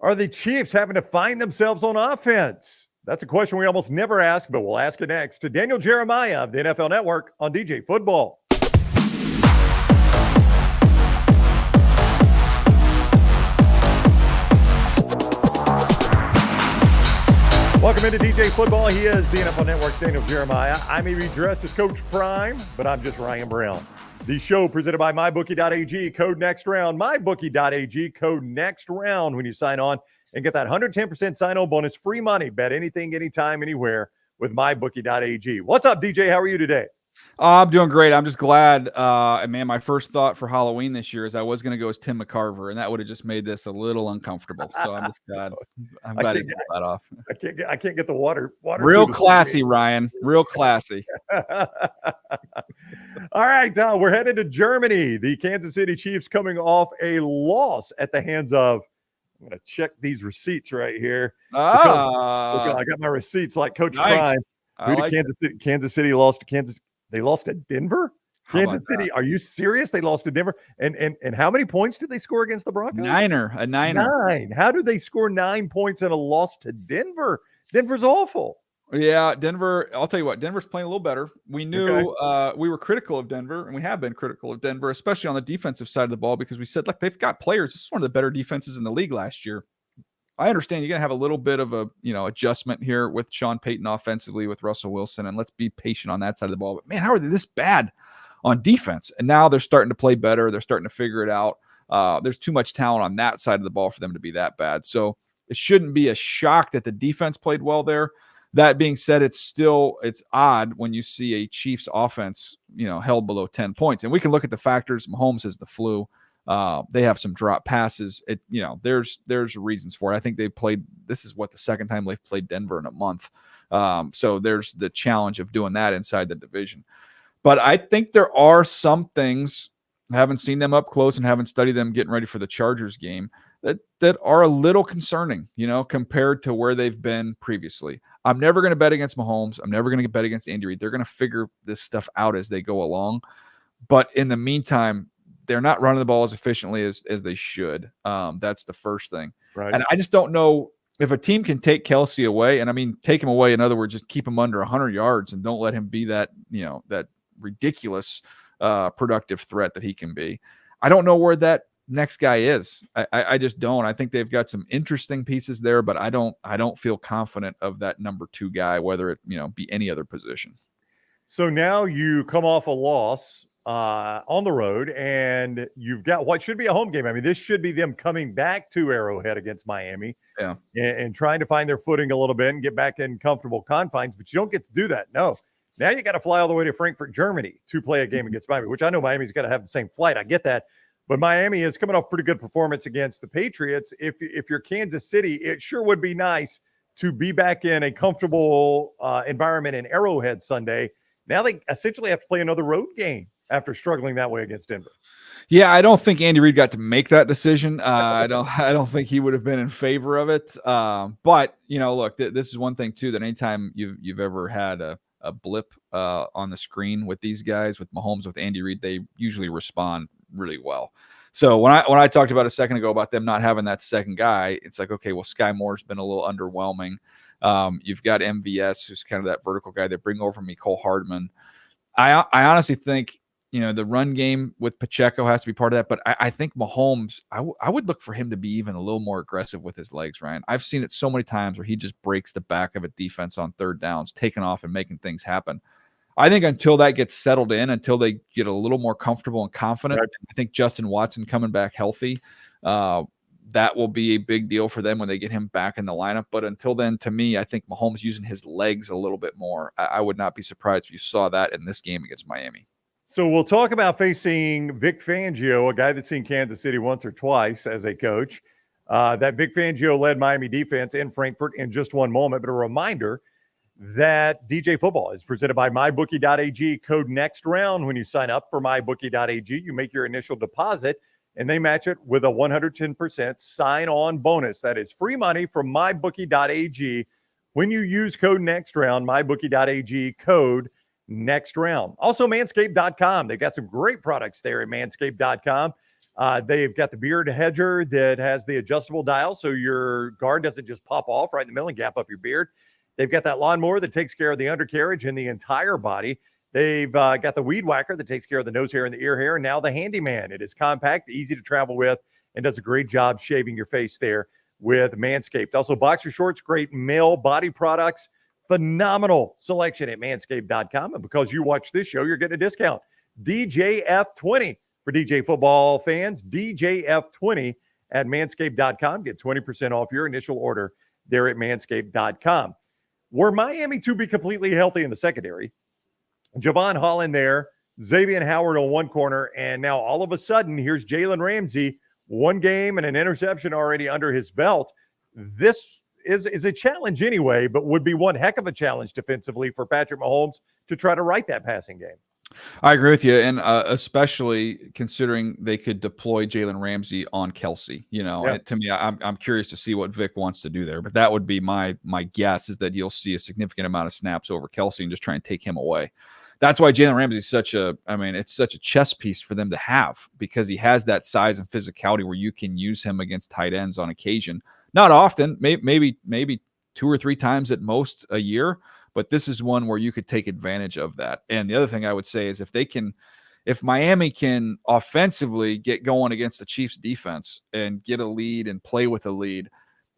Are the Chiefs having to find themselves on offense? That's a question we almost never ask, but we'll ask it next to Daniel Jeremiah of the NFL Network on DJ Football. Welcome into DJ Football. He is the NFL Network's Daniel Jeremiah. I may be dressed as Coach Prime, but I'm just Ryan Brown. The show presented by MyBookie.ag, code next round. MyBookie.ag, code next round when you sign on and get that 110% sign-on bonus, free money. Bet anything, anytime, anywhere with MyBookie.ag. What's up, DJ? How are you today? I'm doing great. I'm just glad. And man, my first thought for Halloween this year is I was going to go as Tim McCarver, and that would have just made this a little uncomfortable. So I'm just glad. I'm glad to get that off. I can't get the water. Real classy, Ryan. Real classy. All right, we're headed to Germany. The Kansas City Chiefs coming off a loss at the hands of. I'm going to check these receipts right here. I got my receipts like Coach Prime. Kansas City lost to Kansas. They lost to Denver? Kansas City, are you serious? They lost to Denver. And how many points did they score against the Broncos? A niner. 9. How did they score 9 points in a loss to Denver? Denver's awful. Yeah, Denver, I'll tell you what, Denver's playing a little better. We knew we were critical of Denver, and we have been critical of Denver, especially on the defensive side of the ball, because we said, look, they've got players. This is one of the better defenses in the league last year. I understand you're going to have a little bit of a, adjustment here with Sean Payton offensively with Russell Wilson, and let's be patient on that side of the ball. But man, how are they this bad on defense? And now they're starting to play better. They're starting to figure it out. There's too much talent on that side of the ball for them to be that bad. So it shouldn't be a shock that the defense played well there. That being said, it's odd when you see a Chiefs offense, held below 10 points. And we can look at the factors. Mahomes has the flu. They have some drop passes. There's reasons for it. I think this is the second time they've played Denver in a month. So there's the challenge of doing that inside the division. But I think there are some things, I haven't seen them up close and haven't studied them getting ready for the Chargers game, that are a little concerning, compared to where they've been previously. I'm never going to bet against Mahomes. I'm never going to bet against Andy Reid. They're going to figure this stuff out as they go along. But in the meantime, they're not running the ball as efficiently as they should. That's the first thing. Right. And I just don't know if a team can take Kelsey away. And I mean, take him away. In other words, just keep him under 100 yards and don't let him be that, that ridiculous productive threat that he can be. I don't know where that next guy is. I just don't. I think they've got some interesting pieces there, but I don't feel confident of that number 2 guy, whether it, be any other position. So now you come off a loss on the road, and you've got what should be a home game. I mean, this should be them coming back to Arrowhead against Miami, and trying to find their footing a little bit and get back in comfortable confines, but you don't get to do that. No. Now you got to fly all the way to Frankfurt, Germany to play a game against Miami, which I know Miami's got to have the same flight. I get that. But Miami is coming off pretty good performance against the Patriots. If you're Kansas City, it sure would be nice to be back in a comfortable environment in Arrowhead Sunday. Now they essentially have to play another road game after struggling that way against Denver. Yeah, I don't think Andy Reid got to make that decision. I don't think he would have been in favor of it. But look, this is one thing too, that anytime you've ever had a blip on the screen with these guys, with Mahomes, with Andy Reid, they usually respond really well. So when I talked about a second ago about them not having that second guy, it's like, okay, well, Sky Moore's been a little underwhelming. You've got MVS, who's kind of that vertical guy. They bring over Mecole Hardman. I honestly think, the run game with Pacheco has to be part of that. But I think Mahomes, I would look for him to be even a little more aggressive with his legs, Ryan. I've seen it so many times where he just breaks the back of a defense on third downs, taking off and making things happen. I think until that gets settled in, until they get a little more comfortable and confident, right. I think Justin Watson coming back healthy, that will be a big deal for them when they get him back in the lineup. But until then, to me, I think Mahomes using his legs a little bit more. I would not be surprised if you saw that in this game against Miami. So we'll talk about facing Vic Fangio, a guy that's seen Kansas City once or twice as a coach. That Vic Fangio led Miami defense in Frankfurt in just one moment. But a reminder that DJ Football is presented by MyBookie.ag. Code next round when you sign up for MyBookie.ag. You make your initial deposit, and they match it with a 110% sign-on bonus. That is free money from MyBookie.ag when you use code next round, MyBookie.ag, code next round. Also, Manscaped.com. They've got some great products there at Manscaped.com. They've got the beard hedger that has the adjustable dial, so your guard doesn't just pop off right in the middle and gap up your beard. They've got that lawnmower that takes care of the undercarriage and the entire body. They've got the weed whacker that takes care of the nose hair and the ear hair, and now the handyman. It is compact, easy to travel with, and does a great job shaving your face there with Manscaped. Also, boxer shorts, great male body products, phenomenal selection at manscaped.com. And because you watch this show, you're getting a discount. DJF20 for DJ football fans, DJF20 at manscaped.com. Get 20% off your initial order there at manscaped.com. Were Miami to be completely healthy in the secondary, Javon Holland there, Xavier Howard on one corner, and now all of a sudden, here's Jalen Ramsey, one game and an interception already under his belt. This is a challenge anyway, but would be one heck of a challenge defensively for Patrick Mahomes to try to right that passing game. I agree with you, and especially considering they could deploy Jalen Ramsey on Kelsey. To me, I'm curious to see what Vic wants to do there, but that would be my guess, is that you'll see a significant amount of snaps over Kelsey and just try and take him away. That's why Jalen Ramsey is it's such a chess piece for them to have, because he has that size and physicality where you can use him against tight ends on occasion. Not often, maybe 2 or 3 times at most a year, but this is one where you could take advantage of that. And the other thing I would say is if Miami can offensively get going against the Chiefs defense and get a lead and play with a lead,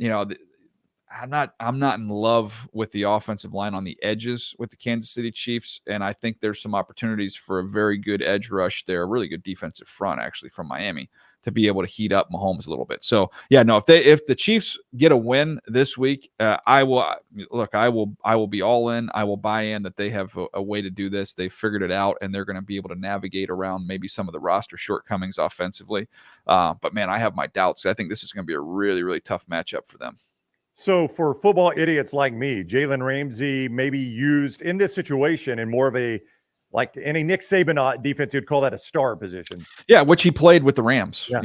I'm not in love with the offensive line on the edges with the Kansas City Chiefs, and I think there's some opportunities for a very good edge rush there, a really good defensive front actually from Miami, to be able to heat up Mahomes a little bit. So yeah, no, if the Chiefs get a win this week, I will be all in. I will buy in that they have a way to do this. They figured it out, and they're going to be able to navigate around maybe some of the roster shortcomings offensively. But man, I have my doubts. I think this is going to be a really, really tough matchup for them. So for football idiots like me, Jalen Ramsey may be used in this situation in more of a, like in a Nick Saban defense, you'd call that a star position. Yeah, which he played with the Rams. Yeah.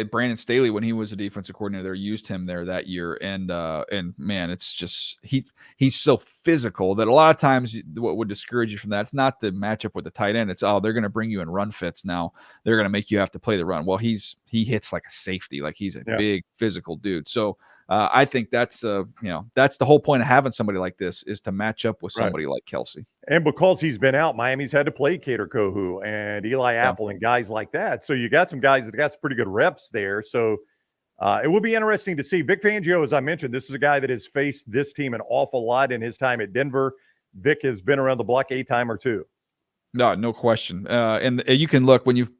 Brandon Staley, when he was a defensive coordinator there, used him there that year. And man, it's just he's so physical that a lot of times what would discourage you from that, it's not the matchup with the tight end. It's they're going to bring you in run fits now. They're going to make you have to play the run. Well, he hits like a safety, like he's a big physical dude. So I think that's that's the whole point of having somebody like this, is to match up with somebody like Kelsey. And because he's been out, Miami's had to play Cater Kohu and Eli Apple and guys like that. So you got some guys that got some pretty good reps there. So it will be interesting to see. Vic Fangio, as I mentioned, this is a guy that has faced this team an awful lot in his time at Denver. Vic has been around the block a time or two. No question. And you can look when you've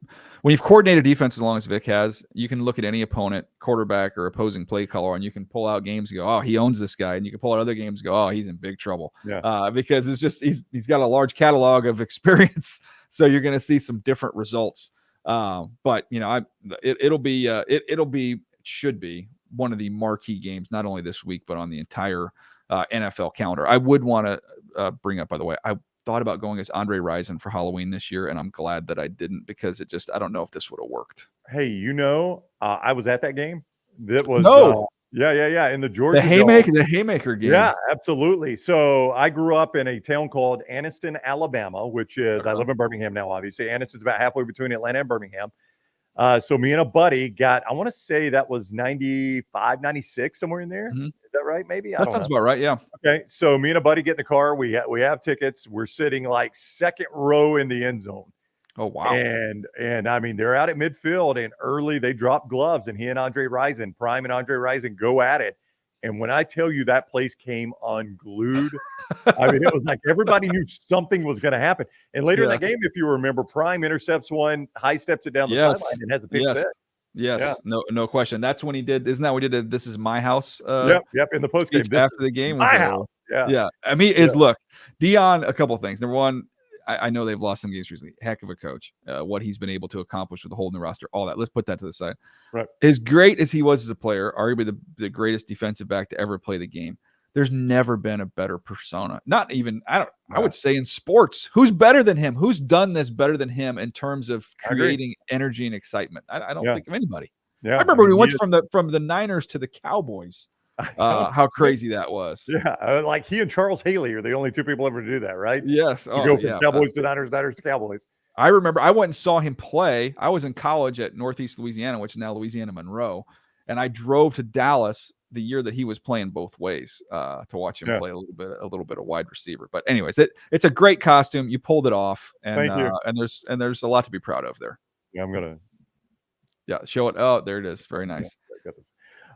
coordinated defense as long as Vic has, you can look at any opponent, quarterback or opposing play caller, and you can pull out games and go, oh, he owns this guy. And you can pull out other games and go, oh, he's in big trouble. Because it's just he's got a large catalog of experience. So you're going to see some different results. But it should be one of the marquee games, not only this week, but on the entire NFL calendar. I would want to bring up, by the way, I thought about going as Andre Rison for Halloween this year, and I'm glad that I didn't, because I don't know if this would have worked. Hey, I was at that game. That was in the Georgia the Haymaker game. Yeah, absolutely. So I grew up in a town called Anniston, Alabama, which is I live in Birmingham now. Obviously, Anniston's about halfway between Atlanta and Birmingham. So me and a buddy got, I want to say that was 95, 96, somewhere in there. Mm-hmm. Is that right? Maybe? That sounds about right. Yeah. Okay. So me and a buddy get in the car. We have tickets. We're sitting like second row in the end zone. Oh, wow. And I mean, they're out at midfield, and early they drop gloves, and he and Andre Rison, Prime and Andre Rison, go at it. And when I tell you that place came unglued, I mean, it was like everybody knew something was going to happen. And later in the game, if you remember, Prime intercepts one, high steps it down the sideline, and has a pick set. Yes, no question. That's when he did. Isn't that what he did? This is my house. Yep. In the post game after the game, my house. Yeah. I mean, look, Dion. A couple of things. Number one, I know they've lost some games recently. Heck of a coach. What he's been able to accomplish with the whole new roster, all that. Let's put that to the side. Right. As great as he was as a player, arguably the greatest defensive back to ever play the game, there's never been a better persona. Not even, I would say in sports. Who's better than him? Who's done this better than him in terms of creating energy and excitement? I don't think of anybody. Yeah. I remember when we went from the Niners to the Cowboys. How crazy that was. Yeah. Like he and Charles Haley are the only two people ever to do that, right? Yes. You go from Cowboys to Niners, Niners to Cowboys. I remember I went and saw him play. I was in college at Northeast Louisiana, which is now Louisiana Monroe, and I drove to Dallas the year that he was playing both ways to watch him play a little bit of wide receiver. But anyways, it's a great costume. You pulled it off, and Thank you. And there's a lot to be proud of there. Yeah, I'm gonna. Yeah, show it. Oh, there it is. Very nice. Yeah,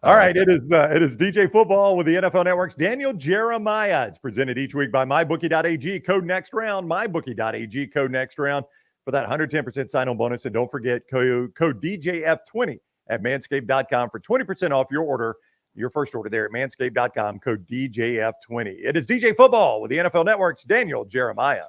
all right, it is DJ Football with the NFL Network's Daniel Jeremiah. It's presented each week by MyBookie.ag. Code next round. MyBookie.ag. Code next round for that 110% sign-on bonus. And don't forget code DJF20 at Manscaped.com for 20% off your first order there at Manscaped.com. Code DJF20. It is DJ Football with the NFL Network's Daniel Jeremiah.